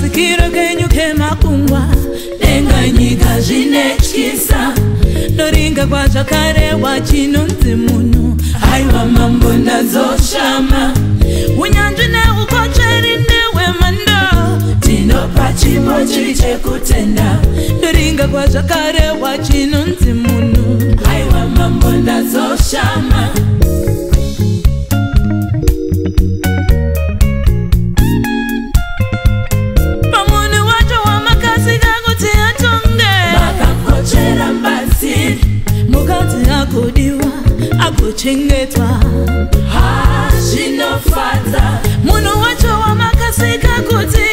Kasikiro kenyu kemakungwa Denga nyika zvinetyisa Noringa kwa zvakare wachinonzi munhu Aiwa mambo ndazoshama Unyanzvi neukotsveri newemando Tinopa chipo chiri chekutenda Noringa kwa zvakare wachinonzi munhu Aiwa mambo ndazoshama Chengetwa zvinofadza munhu wacho wamakasika kuti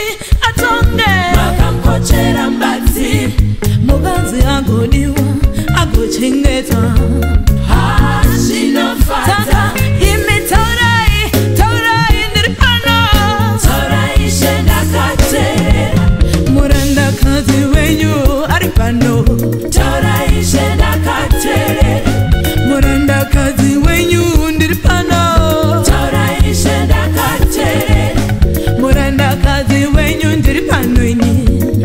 atonge makamkochera mbatsi mukadzi agodiwa agochengetwa zvinofadza imi taurai ndiri pano taurai shendakateerera murandakadzi wenyu ari pano taurai shendakateerera murandakadzi wenyu ndiri pano taurai shendakateerera murandakadzi wenyu ndiri pano ini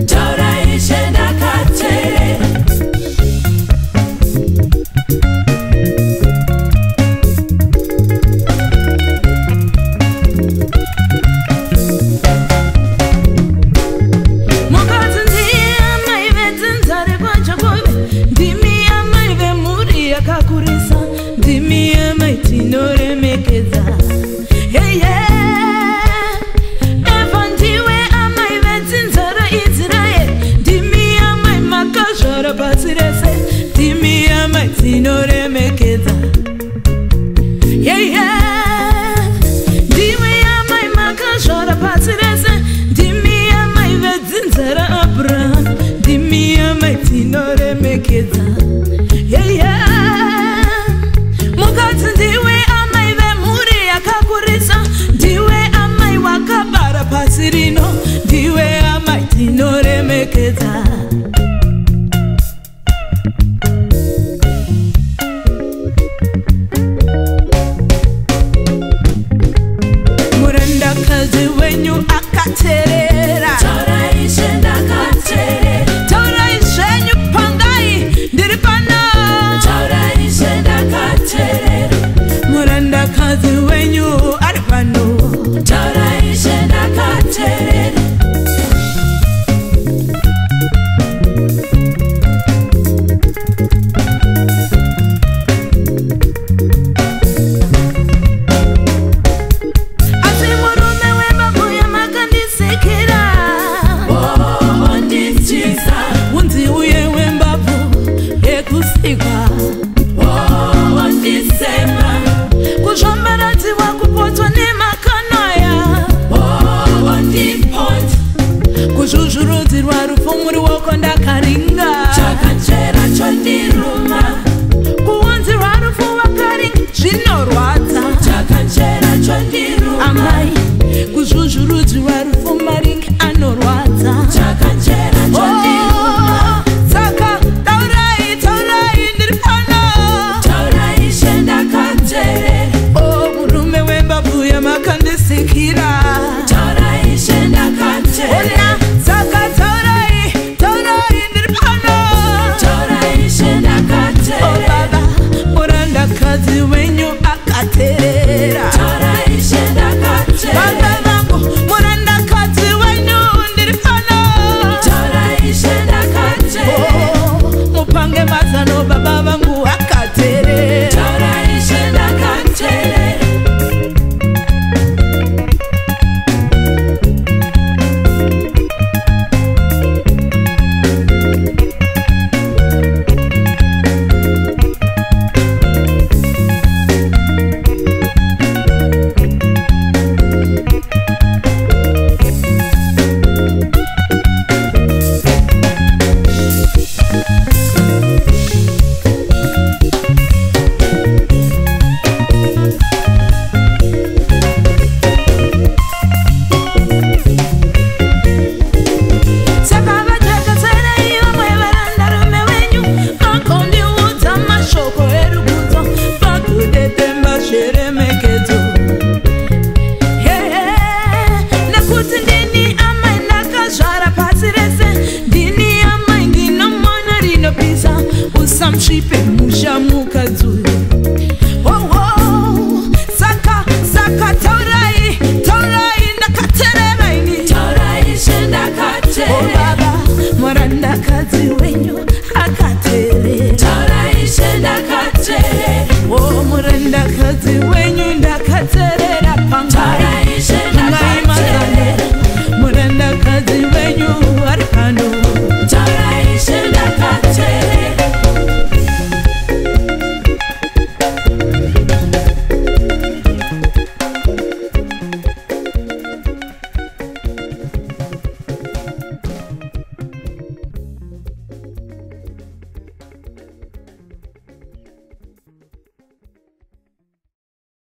taurai shendakateerera mukadzi ndiye amai vedzinzare kwaJakobe ndimi amai vemhuri yakakurisa ndimi amai tinoremekedza Eva ndiwe amai vedzinzara Israeli ndimi amai makazvara pasi rese ndimi amai tinoremekedza ndiwe amai makazvara pasi rese ndimi amai vedzinzara Abraham ndimi amai tinoremekedza mukadzi ndiwe amai vemhuri yakakurisa ndiwe amai wakabara pasi rino ndiwe amai tinoremekedza murandakadzi wenyu akateerera taurai shendakateerera taurai zvenyu pangai ndiri pano taurai shendakateerera murandakadzi wenyu ari pano taurai shendakateerera asi murume wemabuya makandisekera ndityisa unzi uye wembabvu yekusikwa ndisema kuzvambaradziwa kupotwa nemakanaya ndipota kuzvuzvurudzirwa rufu muri woko ndakaringa